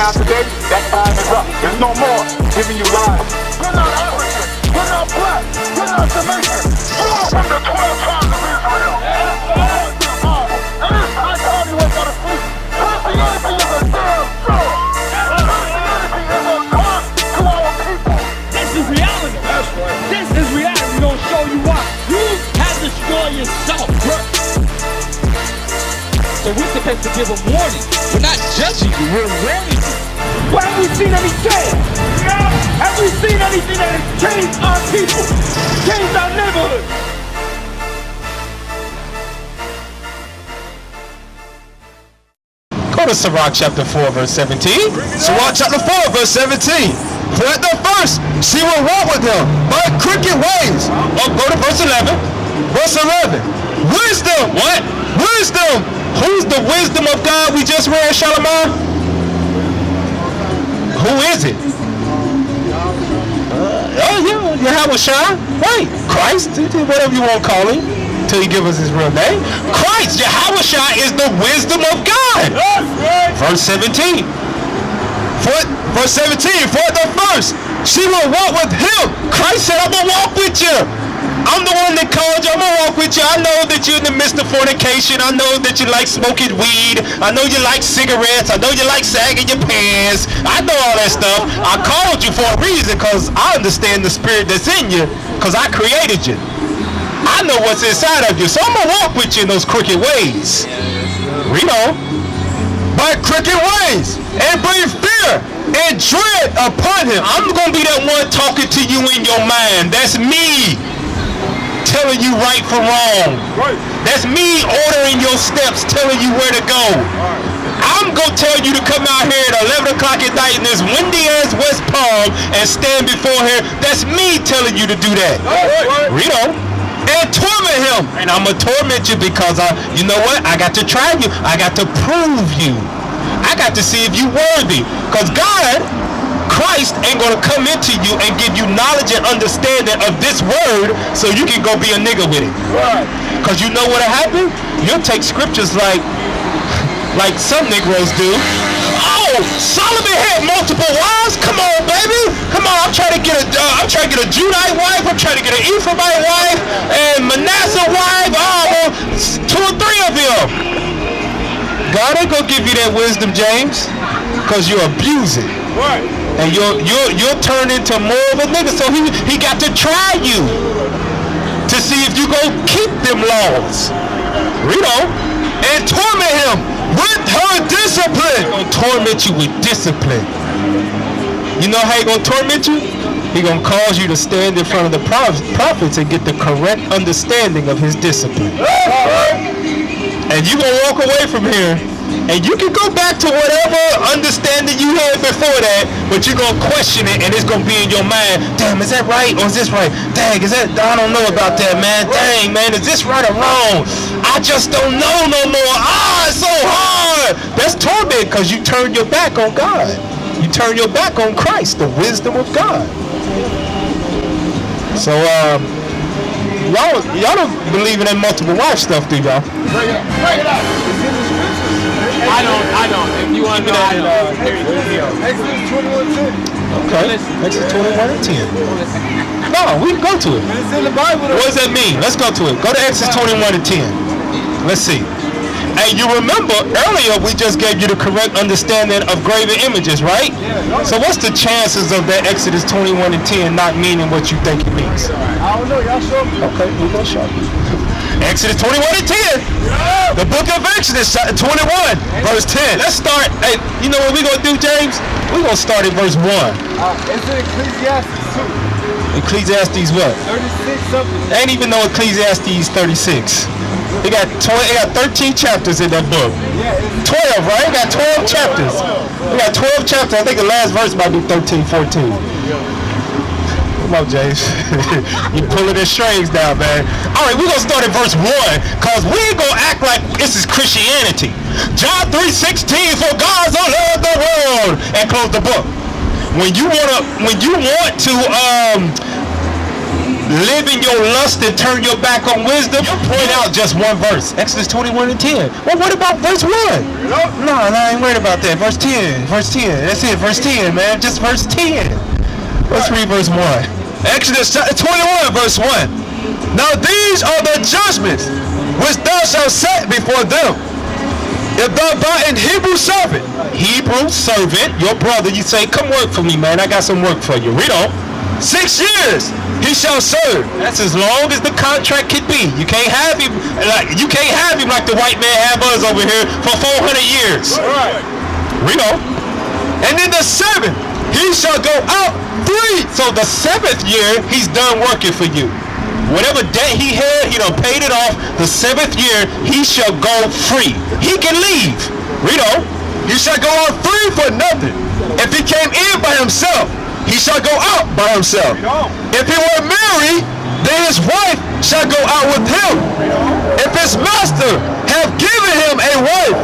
now today, that time is up. There's no more giving you lies. We're not African. We're not black. We're not Jamaican. We're from the 12 tribes of Israel. And it's high time you wake out of sleep. Christianity is a damn drug. Christianity is a curse to our people. This is reality. That's right. This is reality. We're going to show you why. You have destroyed yourself. So we're supposed to give a warning. We're not judging you. We're warning you. What have we seen any change? Have we seen anything that has changed our people? Changed our neighborhood? Go to Sirach chapter 4 verse 17. Sirach chapter 4 verse 17. For at the first she will walk with him by crooked ways. Oh, go to verse 11. Verse 11. Wisdom. What? Wisdom. Who's the wisdom of God we just read, Shalimar? Who is it? Yahweh Shai. Right. Christ. Whatever you want to call him. Till he give us his real name. Christ. Yahweh Shai is the wisdom of God. Verse 17. Verse 17. For the first, she will walk with him. Christ said, I'm going to walk with you. I'm the one that called you. I'm going to walk with you. I know that you're in the midst of fornication. I know that you like smoking weed. I know you like cigarettes. I know you like sagging your pants. I know all that stuff. I called you for a reason because I understand the spirit that's in you because I created you. I know what's inside of you. So I'm going to walk with you in those crooked ways. Read on. By crooked ways and bring fear and dread upon him. I'm going to be that one talking to you in your mind. That's me. Telling you right from wrong. Right. That's me ordering your steps, telling you where to go. Right. I'm going to tell you to come out here at 11 o'clock at night in this windy ass West Palm and stand before here. That's me telling you to do that. Right. Read on. And torment him. And I'm going to torment you because, you know what? I got to try you. I got to prove you. I got to see if you're worthy. Because God, Christ ain't going to come into you and give you knowledge and understanding of this word so you can go be a nigga with it. Right. Because you know what'll happen? You'll take scriptures like some Negroes do. Oh, Solomon had multiple wives? Come on, baby. Come on, I'm trying to get a Judite wife. I'm trying to get an Ephraimite wife and Manasseh wife. Oh, 2 or 3 of them. God ain't going to give you that wisdom, James, because you abuse it. Right. And you'll turn into more of a nigga. So he got to try you to see if you go keep them laws. Read on. And torment him with her discipline. He's going to torment you with discipline. You know how he's going to torment you? He's going to cause you to stand in front of the prophets and get the correct understanding of his discipline. And you're going to walk away from here and you can go back to whatever understanding you had before that, but you're going to question it and it's going to be in your mind. Damn, is that right or is this right? Dang, is that, I don't know about that, man. Dang, man, is this right or wrong? I just don't know no more. It's so hard. That's torment because you turn your back on God. You turn your back on Christ, the wisdom of God. So, y'all don't believe in that multiple wife stuff, do y'all? Bring it out. I don't. If you want to know, I know. Exodus 21:10. Okay. Exodus 21:10. No, we can go to it. It's in the Bible. What does that mean? Let's go to it. Go to Exodus 21:10. Let's see. Hey, you remember earlier we just gave you the correct understanding of graven images, right? Yeah. So what's the chances of that Exodus 21:10 not meaning what you think it means? I don't know. Y'all show me. Okay, we're going to show you. Exodus 21:10. Yeah. The book of Exodus 21, verse 10. Let's start. Hey, you know what we're going to do, James? We're going to start at verse 1. It's in Ecclesiastes 2. Ecclesiastes what? 36 something. Ain't even know Ecclesiastes 36. It got 13 chapters in that book. Yeah, 12, right? It got 12 chapters. We got 12 chapters. I think the last verse might be 13, 14. Come on, James. You pulling the strings down, man. All right, we're going to start at verse 1 because we ain't going to act like this is Christianity. John 3:16, for God so loved the world, and close the book. When you want to live in your lust and turn your back on wisdom, you point out just one verse. Exodus 21 and 10. Well, what about verse 1? No, I ain't worried about that. Verse 10. Verse 10. That's it. Verse 10, man. Just verse 10. Let's read verse 1. Exodus 21, verse 1. Now these are the judgments which thou shalt set before them. If thou buy an Hebrew servant, your brother, you say, come work for me, man. I got some work for you. Read on. 6 years he shall serve. That's as long as the contract could be. You can't have him like the white man have us over here for 400 years. Right. Read on. And in the 7th he shall go out free. So the 7th year he's done working for you. Whatever debt he had, he done paid it off. The 7th year he shall go free. He can leave. Read on. He shall go out free for nothing. If he came in by himself, he shall go out by himself. If he were married, then his wife shall go out with him. If his master have given him a wife,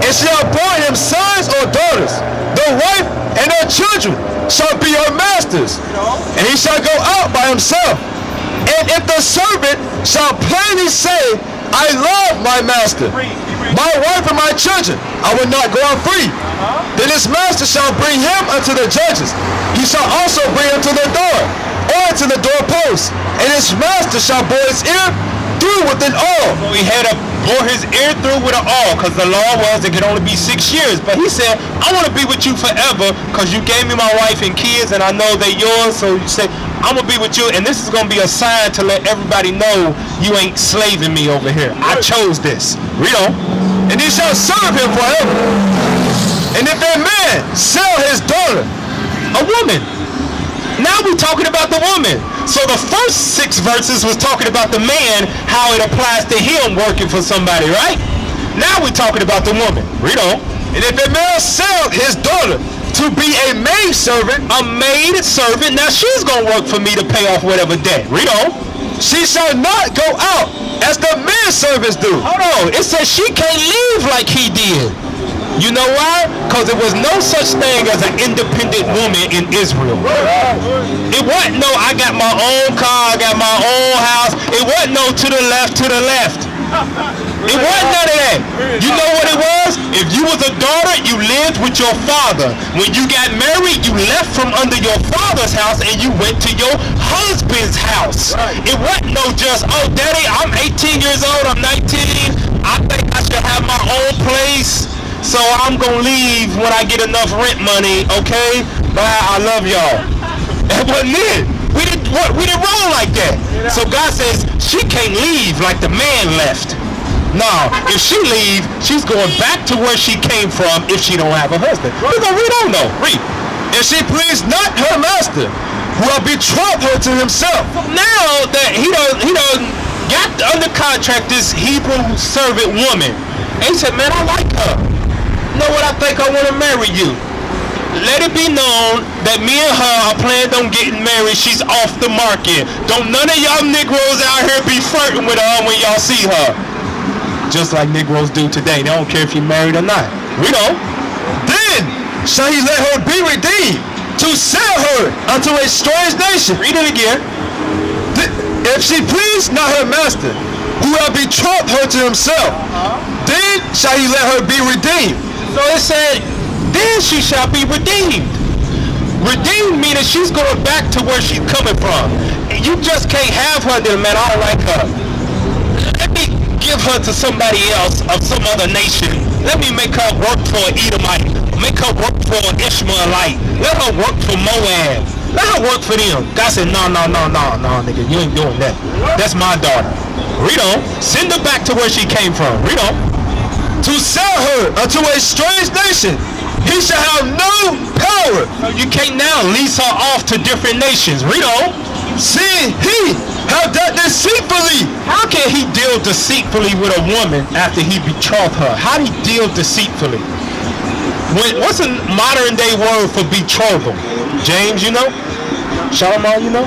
and she have borne him sons or daughters, the wife and her children shall be her masters, and he shall go out by himself. And if the servant shall plainly say, I love my master, my wife and my children, I will not go out free. Then his master shall bring him unto the judges. He shall also bring him to the door, or to the doorpost, and his master shall bore his ear through with an awl. So he had to bore his ear through with an awl, because the law was it could only be 6 years. But he said, I want to be with you forever, because you gave me my wife and kids, and I know they're yours. So you say, I'm going to be with you, and this is going to be a sign to let everybody know you ain't slaving me over here. I chose this. Read on. And he shall serve him forever. And if a man sell his daughter, a woman. Now we're talking about the woman. So the first 6 verses was talking about the man, how it applies to him working for somebody, right? Now we're talking about the woman. Read on. And if a man sell his daughter to be a maid servant, now she's going to work for me to pay off whatever debt. Read on. She shall not go out as the men servants do. Hold on. It says she can't leave like he did. You know why? Because there was no such thing as an independent woman in Israel. It wasn't no, I got my own car, I got my own house. It wasn't no to the left. It wasn't none of that. You know what it was? If you was a daughter, you lived with your father. When you got married, you left from under your father's house and you went to your husband's house. It wasn't no just, oh, daddy, I'm 18 years old, I'm 19. I think I should have my own place. So I'm going to leave when I get enough rent money, okay? Bye, I love y'all. That wasn't it. We didn't roll like that. So God says she can't leave like the man left. No, if she leave, she's going back to where she came from if she don't have a husband. We're going to read on though. Read. If she please not her master, who have betrothed her to himself. Now that he done got under contract this Hebrew servant woman, and he said, man, I like her. You know what, I think I want to marry you. Let it be known that me and her are planning on getting married. She's off the market. Don't none of y'all Negroes out here be flirting with her when y'all see her. Just like Negroes do today. They don't care if you're married or not. Read on. Then shall he let her be redeemed, to sell her unto a strange nation. Read it again. If she please not her master, who have betrothed her to himself, then shall he let her be redeemed. So it said, then she shall be redeemed. Redeemed meaning she's going back to where she's coming from. And you just can't have her there, man. I don't like her. Let me give her to somebody else of some other nation. Let me make her work for an Edomite. Make her work for an Ishmaelite. Let her work for Moab. Let her work for them. God said, no, nigga, you ain't doing that. That's my daughter. Read on. Send her back to where she came from. Read on. To sell her unto a strange nation, he shall have no power. You can't now lease her off to different nations. Read on. See, he have dealt deceitfully. How can he deal deceitfully with a woman after he betrothed her? How do he deal deceitfully? What's a modern day word for betrothal? James, you know? Shalom, you know?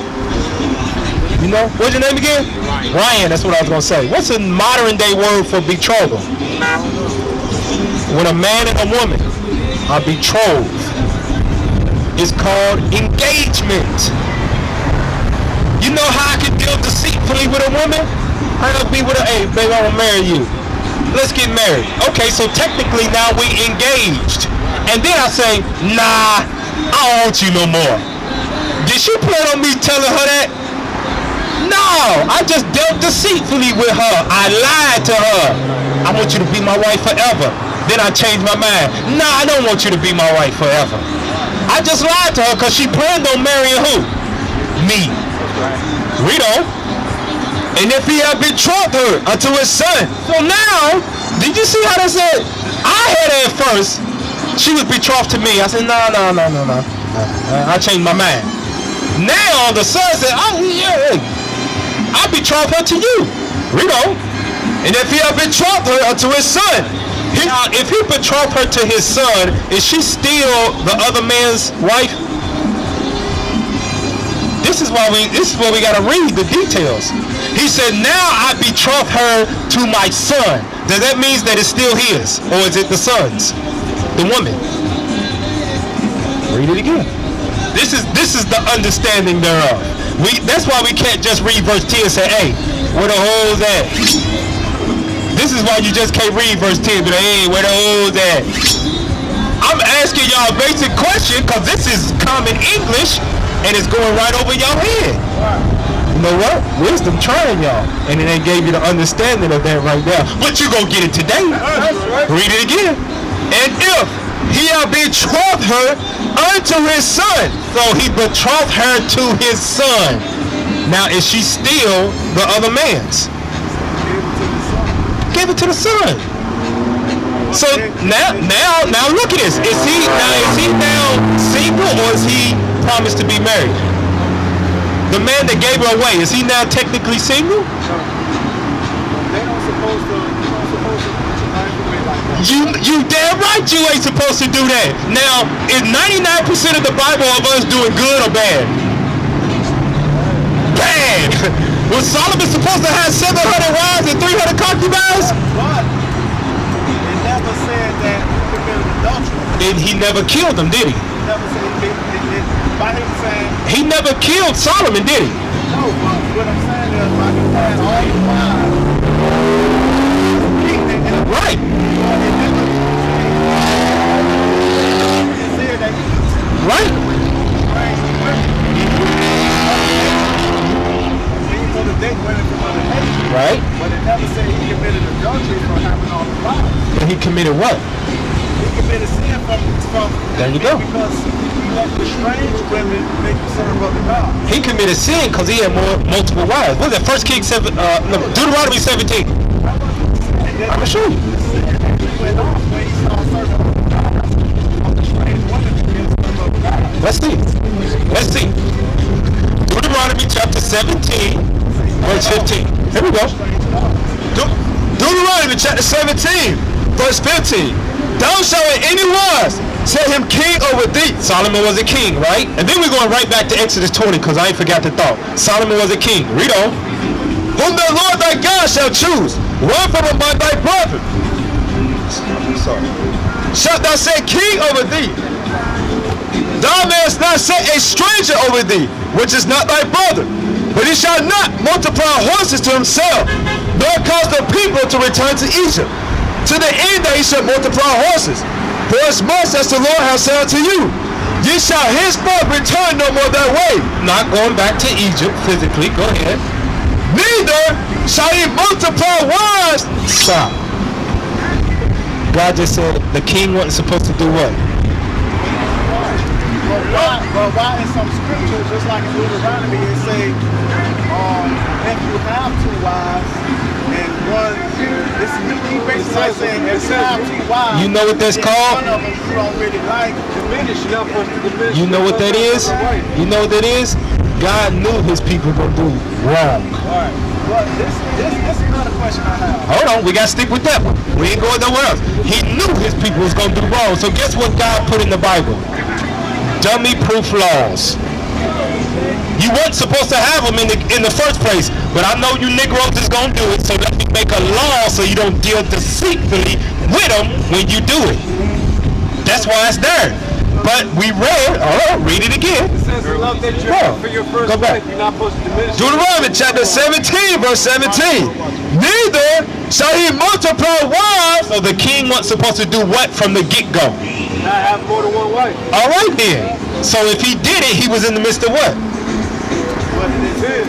You know? What's your name again? Ryan, that's what I was going to say. What's a modern day word for betrothal? When a man and a woman are betrothed, it's called engagement. You know how I can deal deceitfully with a woman? I gotta be with her. Hey, baby, I wanna marry you. Let's get married. Okay, so technically now we engaged. And then I say, nah, I don't want you no more. Did she plan on me telling her that? No, I just dealt deceitfully with her. I lied to her. I want you to be my wife forever. Then I changed my mind. Nah, I don't want you to be my wife forever. I just lied to her because she planned on marrying who? Me. Read on. And if he had betrothed her unto his son. So now, did you see how that said? I had her at first. She was betrothed to me. I said, no. I changed my mind. Now the son said, oh, yeah, I betrothed her to you. Read on. And if he had betrothed her unto his son. If he betrothed her to his son, is she still the other man's wife? This is why we gotta read the details. He said, now I betroth her to my son. Does that mean that it's still his? Or is it the son's? The woman. Read it again. This is the understanding thereof. That's why we can't just read verse 10 and say, hey, where the hoes at? This is why you just can't read verse 10 but hey, where the hoes at? I'm asking y'all a basic question because this is common English and it's going right over y'all head. You know what? Wisdom trying y'all. And it ain't gave you the understanding of that right now. But you gonna get it today. Read it again. And if he had betrothed her unto his son. So he betrothed her to his son. Now is she still the other man's? Gave it to the son. So now look at this. Is he now single or is he promised to be married? The man that gave her away, is he now technically single? They don't supposed to life away like that. You damn right you ain't supposed to do that. Now, is 99% of the Bible of us doing good or bad? Bad. Was Solomon supposed to have 700 wives and 300 concubines? But it never said that he committed adultery. And he never killed them, did he? It never said by him saying, He never killed Solomon, did he? no, but what I'm saying is by him saying all the wives. Right. It never said that he Right. for the date women from other nations. Right. But it never said he committed adultery for having all the wives. And he committed what? He committed sin from There you go. because he let the strange women make him serve other gods. He committed sin because he had multiple wives. What is that? 1 Kings 7, Deuteronomy 17. And then I'm gonna show you. he went off when he started serving other gods. All the strange women began to serve other gods. Let's see. Deuteronomy chapter 17, verse 15. Here we go. Deuteronomy chapter 17, verse 15. Thou shalt in any wise set him king over thee. Solomon was a king, right? And then we're going right back to Exodus 20 because I ain't forgot the thought. Solomon was a king. Read on. Whom the Lord thy God shall choose, one from among thy brethren. Shalt thou set king over thee. Thou mayest not set a stranger over thee, which is not thy brother. But he shall not multiply horses to himself, nor cause the people to return to Egypt, to the end that he shall multiply horses. For as much as the Lord hath said unto you, ye shall henceforth return no more that way. Not going back to Egypt physically. Go ahead. Neither shall he multiply wives. Stop. God just said the king wasn't supposed to do what? But why in some scriptures, just like in Deuteronomy, it say, if you have two wives and one, he basically like saying, if you have two wives, You know what that's and called? one of them you don't really like, You know what that is? You know what that is? God knew his people were going to do wrong. Alright, but this is another question I have. Hold on, we got to stick with that one. We ain't going nowhere else. He knew his people was going to do wrong. So guess what God put in the Bible? Dummy-proof laws. You weren't supposed to have them in the first place, but I know you Negroes is going to do it, so let me make a law so you don't deal deceitfully with them when you do it. That's why it's there. But we read, read it again. It says the love that you have for your first Go back. wife, you're not supposed to diminish. Deuteronomy chapter 17, verse 17. Neither shall he multiply wives. So the king was supposed to do what from the get-go? Not have more than one wife. All right then. So if he did it, he was in the midst of what? But it is.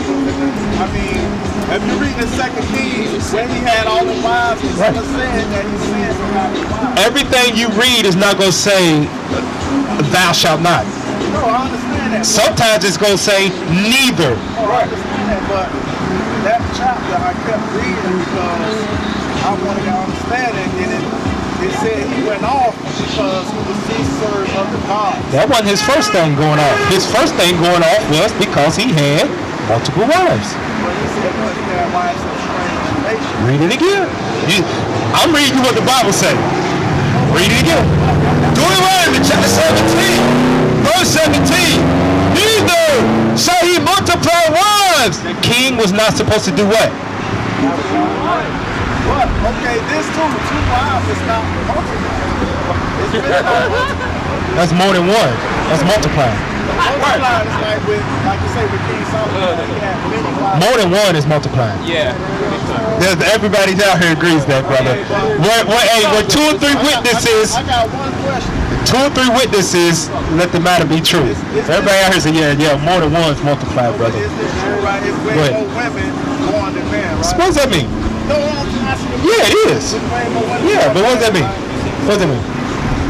I mean, if you read the Second Kings, when he had all the wives, it's Right. not saying that he sins about the wives. Everything you read is not going to say, thou shalt not. No, I understand that. Sometimes it's going to say, neither. Oh, I understand that, but that chapter I kept reading because I wanted to understand it, and it said he went off because he was served of the gods. That wasn't his first thing going off. His first thing going off was because he had multiple wives. But he said, but he had wives of strange nations. Read it again. I'm reading you what the Bible says. Read it again. Deuteronomy chapter 17, verse 17. Neither shall he multiply wives. The king was not supposed to do what? But, okay, this two wives is not multiplying. It's really not multiplying. That's more than one. That's multiplying. Multiplying is like you say with King Solomon, he had many wives. More than one is multiplying. Yeah. Everybody out here agrees that, brother. Where 2 or 3 witnesses, I got one question. 2 or 3 witnesses, let the matter be true. Everybody out here say, yeah, more than one is multiplied, brother. Is this true, right? It's way Go ahead. more women going than men, right? What does that mean? No, I'm asking you. Yeah, it is. It's way more women Yeah, going but what does that than mean? men, What does that mean? right?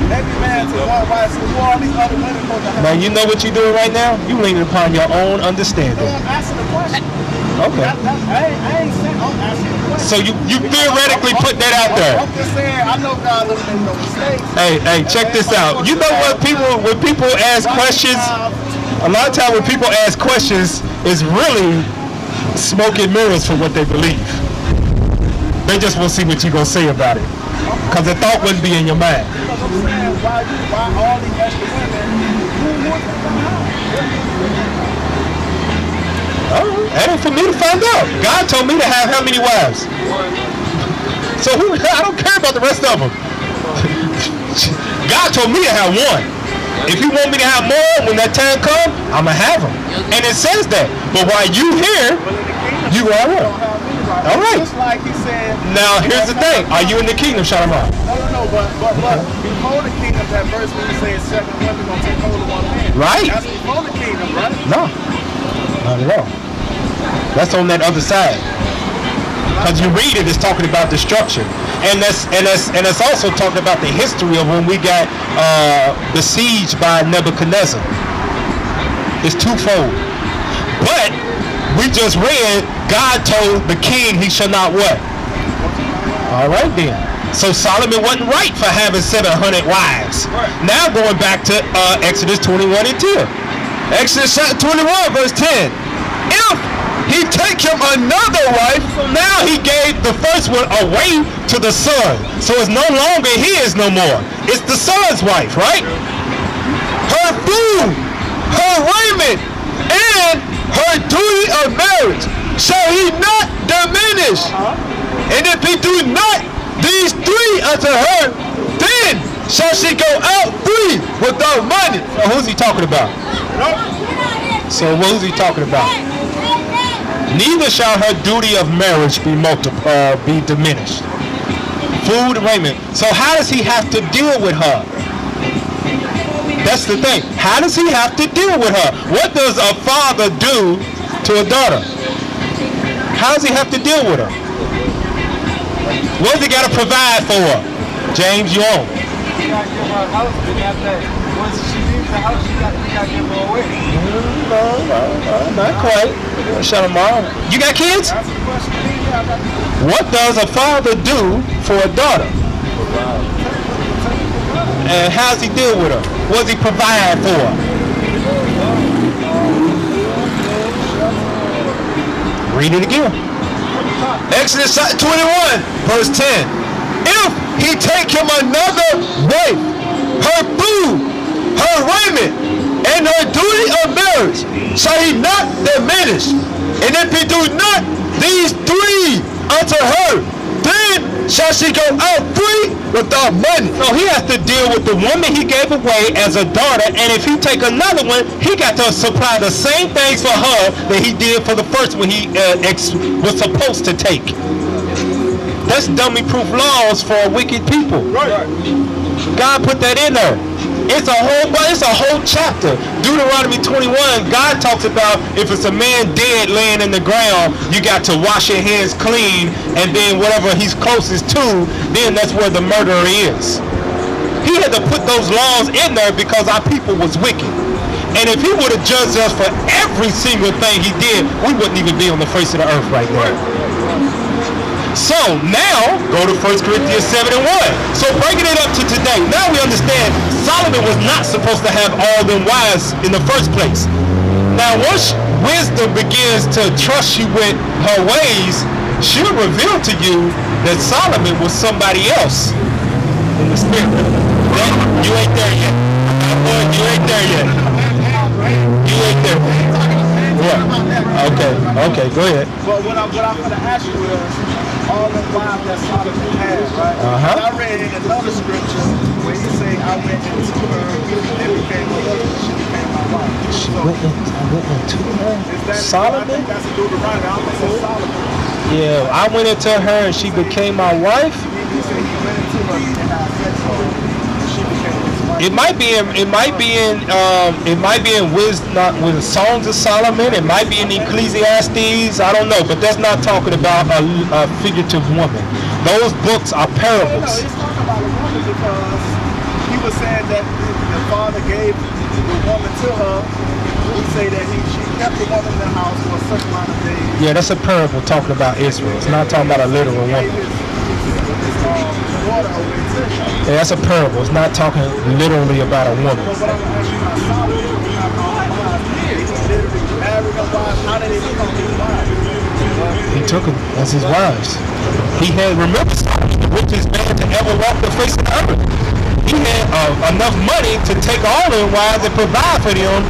Every man to one wife, so who all these other women supposed to have? Now, you know what you're doing right now? You leaning upon your own understanding. No, I'm asking the question. Okay. I ain't saying I'm asking the question. So you theoretically put that out there. I'm just saying, I know God doesn't make no mistakes. Hey, check this out. You know what when people ask questions, a lot of time when people ask questions, it's really smoke and mirrors for what they believe. They just want to see what you're going to say about it. Because the thought wouldn't be in your mind. Because I'm saying, why all these extra women? Who wants to come out? That ain't for me to find out. God told me to have how many wives? So I don't care about the rest of them. God told me to have one. If you want me to have more when that time comes, I'm going to have them. And it says that. But while you here, you are one. All right. Just like he said. Now, here's the thing. Are you in the kingdom, Shalomar? No, but before the kingdom, that verse when he said 7 women gonna take hold of one man. Right. That's before the kingdom, right? No. Not at all. That's on that other side. Because you read it, it's talking about destruction. And that's also talking about the history of when we got besieged by Nebuchadnezzar. It's twofold. But we just read, God told the king he shall not what? All right then. So Solomon wasn't right for having 700 wives. Now going back to Exodus 21 and 10. Exodus chapter 21, verse 10. If he take him another wife, So now he gave the first one away to the son. So it's no longer his no more. It's the son's wife, right? her food, her raiment, and her duty of marriage shall he not diminish. And if he do not these 3 unto her, then shall she go out free without money. So who's he talking about? So who's he talking about? Neither shall her duty of marriage be diminished. Food and raiment. So how does he have to deal with her? That's the thing. How does he have to deal with her? What does a father do to a daughter? How does he have to deal with her? What does he got to provide for her? James, you on? You gotta give her a house, but after once she leaves the house, you gotta give her away. No, not quite. Shut him off. You got kids? That's the question. Yeah, I got the What does a father do for a daughter? And how does he deal with her? What does he provide for her? Read it again. Exodus chapter 21, verse 10. If he take him another wife, her food, her raiment, and her duty of marriage shall he not diminish. And if he do not these 3 unto her, then shall she go out free without money. So he has to deal with the woman he gave away as a daughter, and if he take another one, he got to supply the same things for her that he did for the first one he was supposed to take. That's dummy-proof laws for wicked people. Right. God put that in there. It's a whole chapter. Deuteronomy 21, God talks about if it's a man dead laying in the ground, you got to wash your hands clean, and then whatever he's closest to, then that's where the murderer is. He had to put those laws in there because our people was wicked. And if he would have judged us for every single thing he did, we wouldn't even be on the face of the earth right now. So now, go to 1 Corinthians 7:1. So breaking it up to today, now we understand Solomon was not supposed to have all them wives in the first place. Now once wisdom begins to trust you with her ways, she'll reveal to you that Solomon was somebody else in the spirit. You ain't there yet. You ain't there yet. You ain't there. What? Okay, go ahead. But what I'm going to ask you is, all the wives that Solomon had, right? I read in another scripture where he say, I went into her and became her husband, she became my wife. I went into her? Solomon? I think that's a Deuteronomy. I don't think it's Solomon. Yeah, I went into her and she became my wife. He said he went into her and had sex with her and she became his wife. It might be in with Songs of Solomon. It might be in Ecclesiastes. I don't know, but that's not talking about a figurative woman. Those books are parables. No, he's talking about a woman because he was saying that the father gave the woman to her. He say that she kept the woman in the house for a certain amount of days. Yeah, that's a parable talking about Israel. It's not talking about a literal woman. Yeah, that's a parable. It's not talking literally about a woman. But what I'm asking about Solomon, he literally married a wife. How did he become his wife? He took them as his wives. He had, remember, Solomon, the richest man to ever walk the face of the earth. He had enough money to take all their wives and provide for them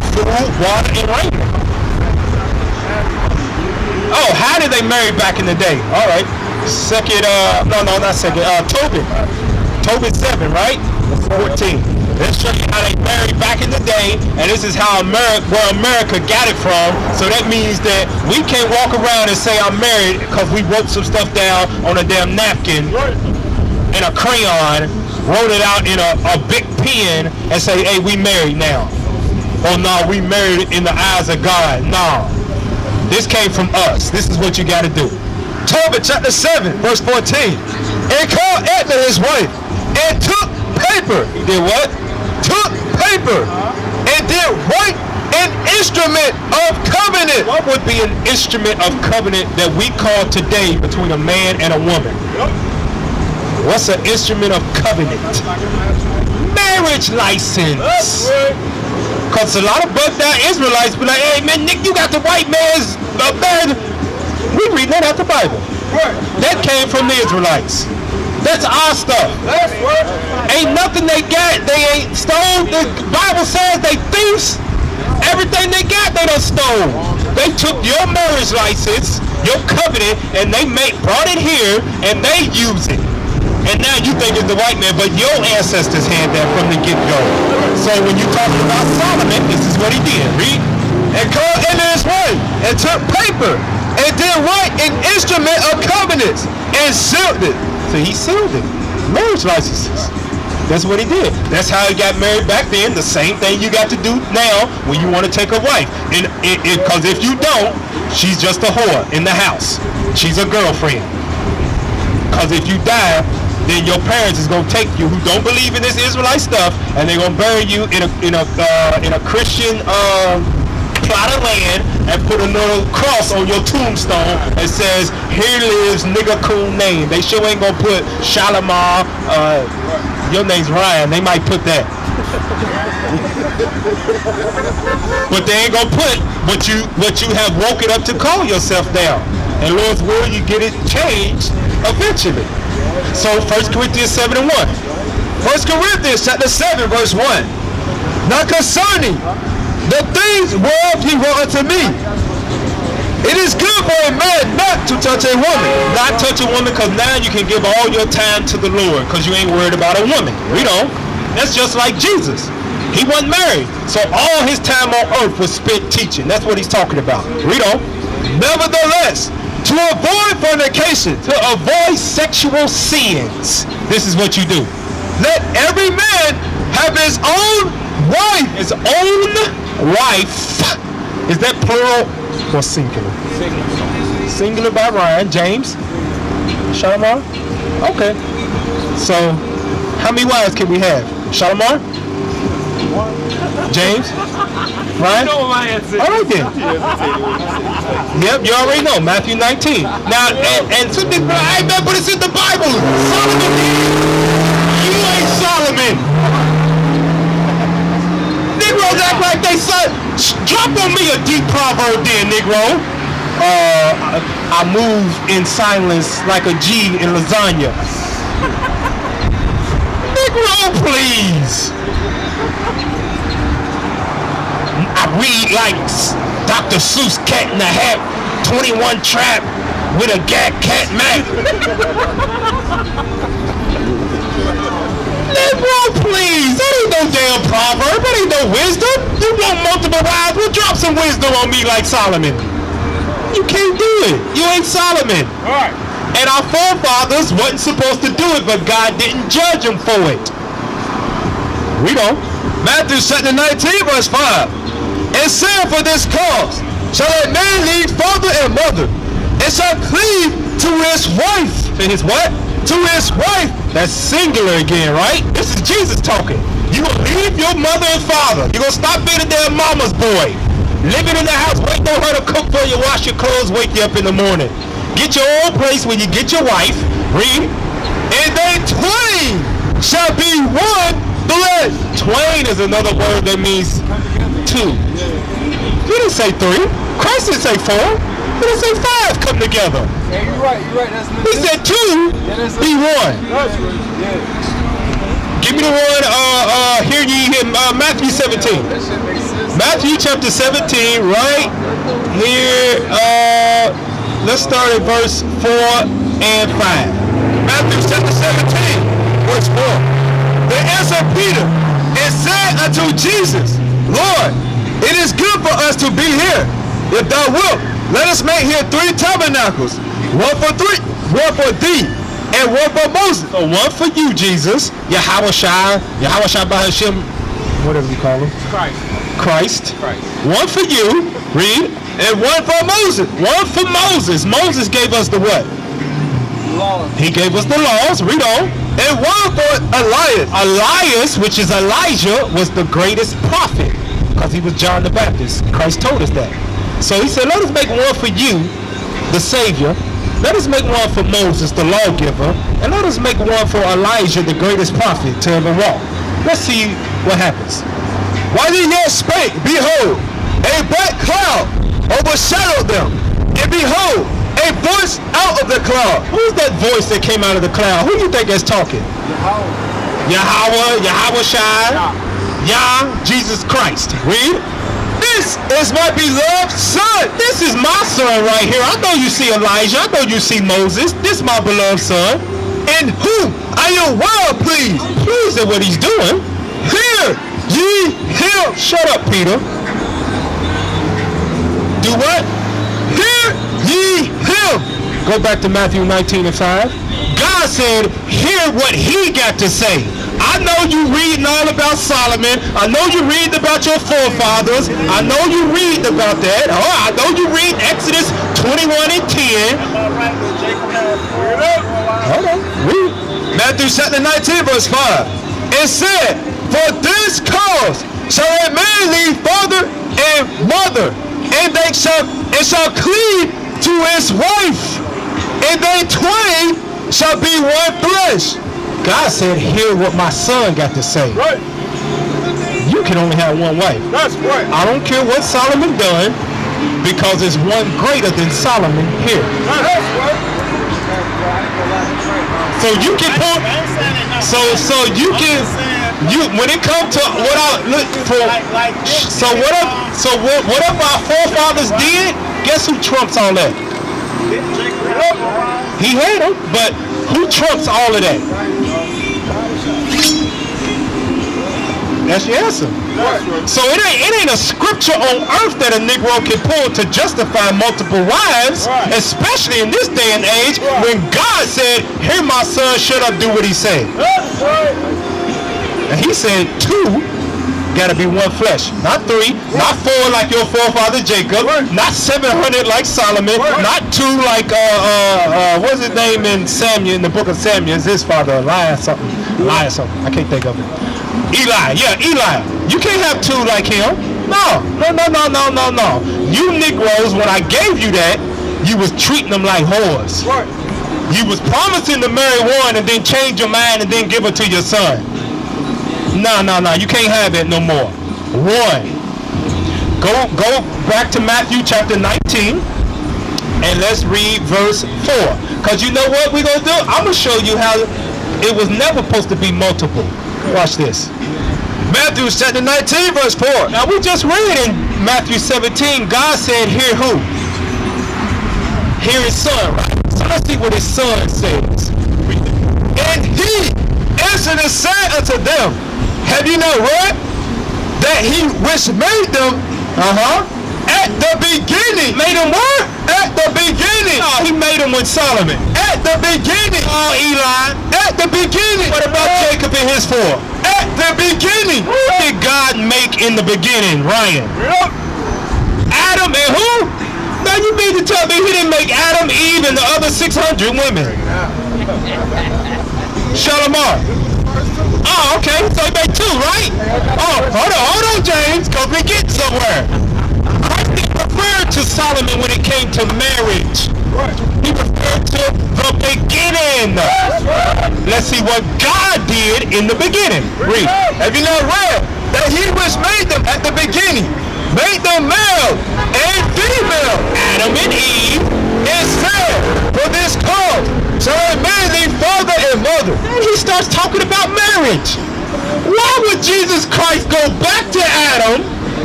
food, water, and raiment. Oh, how did they marry back in the day? All right. Tobit 7, right? 14. Let's show you how they married back in the day, and this is how where America got it from. So that means that we can't walk around and say I'm married because we wrote some stuff down on a damn napkin and a crayon, wrote it out in a big pen, and say, hey, we married now. Oh no, we married in the eyes of God. No. This came from us. This is what you got to do. Tobit chapter 7, verse 14. And called Edna his wife, and took paper. He did what? Took paper, and did write an instrument of covenant. What would be an instrument of covenant that we call today between a man and a woman? What's an instrument of covenant? Marriage license. Because a lot of bugged out Israelites be like, hey man, Nick, you got the white man's marriage. We read that out the Bible. That came from the Israelites. That's our stuff. Ain't nothing they got. They ain't stole. The Bible says they thieves. Everything they got, they done stole. They took your marriage license, your covenant, and they brought it here, and they use it. And now you think it's the white man, but your ancestors had that from the get-go. So when you talk about Solomon, this is what he did. Read. And called Edna his wife, and took paper, and did write an instrument of covenants, and sealed it. So he sealed it. Marriage licenses. That's what he did. That's how he got married back then. The same thing you got to do now when you want to take a wife. And because if you don't, she's just a whore in the house. She's a girlfriend. Because if you die, then your parents is gonna take you who don't believe in this Israelite stuff, and they're gonna bury you in a Christian plot of land and put a little cross on your tombstone that says, "Here lives nigga coon name." They sure ain't gonna put Shalimar. Your name's Ryan. They might put that, but they ain't gonna put what you have woken up to call yourself down. And Lord's will, you get it changed eventually. So 1 Corinthians 7:1. 1 Corinthians chapter 7, verse 1. Now concerning the things whereof he wrote unto me, It is good for a man not to touch a woman. Not touch a woman, because now you can give all your time to the Lord, because you ain't worried about a woman. Read on. That's just like Jesus. He wasn't married, so all his time on earth was spent teaching. That's what he's talking about. Read on. Nevertheless, to avoid fornication, To avoid sexual sins, this is what you do. let every man have his own wife. His own wife. Is that plural or singular? Singular by Ryan. James? Shalimar? Okay. So, how many wives can we have? Shalimar? James? Ryan? know what my answer is. All right then. Yep, you already know. Matthew 19. Now, and some people are like, hey man, but it's in the Bible. Solomon did. You ain't Solomon. Negroes act like they son. Drop on me a deep proverb then, Negro. I move in silence like a G in lasagna. Negro, please. I read like Dr. Seuss Cat in the Hat, 21 Trap with a cat Mac. Negro, please. That ain't no damn proverb. That ain't no wisdom. You want multiple wives? Well, drop some wisdom on me like Solomon. You can't do it. You ain't Solomon. All right. And our forefathers wasn't supposed to do it, but God didn't judge them for it. Read on. Matthew chapter 19 verse 5. And said, for this cause shall a man leave father and mother, and shall cleave to his wife. To his what? To his wife. That's singular again, right? This is Jesus talking. You gonna leave your mother and father. You gonna stop being a damn mama's boy. Living in the house, waiting on her to cook for you, wash your clothes, wake you up in the morning. Get your own place where you get your wife. Read. And they twain shall be one flesh. Twain is another word that means two. He didn't say three. Christ didn't say four. He didn't say five come together. Yeah, you're right. That's He said two be one. Give me the one, here ye hear Matthew 17. That shit makes sense. Matthew chapter 17, right here. Let's start at verse 4 and 5. Matthew chapter 17 verse 4. They answered Peter and said unto Jesus, Lord, it is good for us to be here. If thou wilt, let us make here 3 tabernacles, one for thee, and one for Moses. So one for you, Jesus, Yahweh by Hashem, whatever you call him. Christ. One for you, read, And one for Moses. one for Moses. Moses gave us the what? Laws. He gave us the laws, read on. And one for Elias. Elias, which is Elijah, was the greatest prophet because he was John the Baptist. Christ told us that. So he said, let us make one for you, the Savior. Let us make one for Moses, the lawgiver. And let us make one for Elijah, the greatest prophet to ever walk. Let's see what happens. While he yet spake, behold, a black cloud overshadowed them. And behold, a voice out of the cloud. Who's that voice that came out of the cloud? Who do you think is talking? Yahweh Shai, Yah, Jesus Christ. Read. This is my beloved son. This is my son right here. I know you see Elijah. I know you see Moses. This is my beloved son. In whom I am well pleased. Pleased at what he's doing. Hear ye him. Shut up, Peter. Do what? Hear ye him. Go back to Matthew 19 and 5. God said, hear what he got to say. I know you reading all about Solomon. I know you reading about your forefathers. I know you reading about that. Oh, I know you read Exodus 21 and 10. All right, well, Jacob had Hold on. Read. Matthew chapter 19 verse 5. And said, for this cause shall a man leave father and mother, and they shall cleave to his wife, and they twain shall be one flesh. God said, hear what my son got to say. Right. You can only have one wife. That's right. I don't care what Solomon done, because there's one greater than Solomon here. That's right. So you can put, so you can, you when it comes to what I look for, so what if our forefathers did, Guess who trumps all that? He had them, but who trumps all of that? That's your answer. So it ain't a scripture on earth that a Negro can pull to justify multiple wives, especially in this day and age when God said, "Hear my son, shut up, do what he said." And he said 2 gotta be one flesh, not 3, not 4 like your forefather Jacob, not 700 like Solomon, not 2 like what's his name in Samuel, in the book of Samuel, is his father Elias something, I can't think of it. Eli. You can't have 2 like him. No. You Negroes, when I gave you that, you was treating them like whores. You was promising to marry one and then change your mind and then give her to your son. No, you can't have it no more. 1. Go back to Matthew chapter 19 and let's read verse 4. Because you know what we're going to do? I'm going to show you how it was never supposed to be multiple. Watch this. Matthew chapter 19, verse 4. Now we just read in Matthew 17, God said, "Hear who?" Hear his son, right? So let's see what his son says. And he answered and said unto them, have you not read that he which made them at the beginning? Made him what? At the beginning. Oh, he made him with Solomon. At the beginning. Oh, Eli. At the beginning. What about Jacob and his 4? At the beginning. Who did God make in the beginning, Ryan? Adam and who? Now you mean to tell me he didn't make Adam, Eve, and the other 600 women? Shalimar. Oh, okay. So he made 2, right? Oh, hold on, James, because we get somewhere. Christ referred to Solomon when it came to marriage. He referred to the beginning. Let's see what God did in the beginning. Read. Have you not read that he which made them at the beginning made them male and female, Adam and Eve, and said, for this cause shall a man leave father and mother. and he starts talking about marriage. Why would Jesus Christ go back to Adam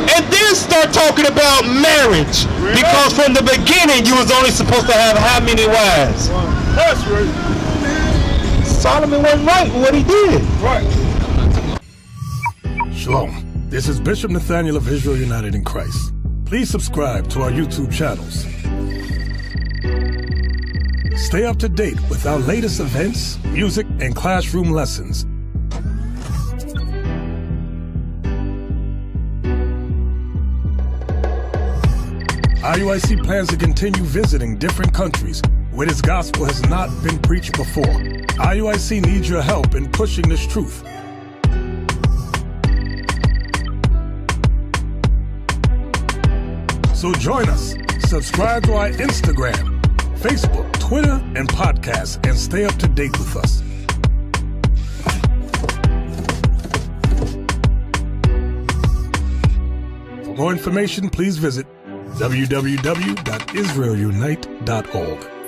and then start talking about marriage? Because from the beginning you was only supposed to have how many wives? That's right. Solomon wasn't right with what he did. Shalom. This is Bishop Nathaniel of Israel United in Christ. Please subscribe to our YouTube channels. Stay up to date with our latest events, music, and classroom lessons. IUIC plans to continue visiting different countries where this gospel has not been preached before. IUIC needs your help in pushing this truth. So join us, subscribe to our Instagram, Facebook, Twitter, and podcasts, and stay up to date with us. For more information, please visit www.israelunite.org.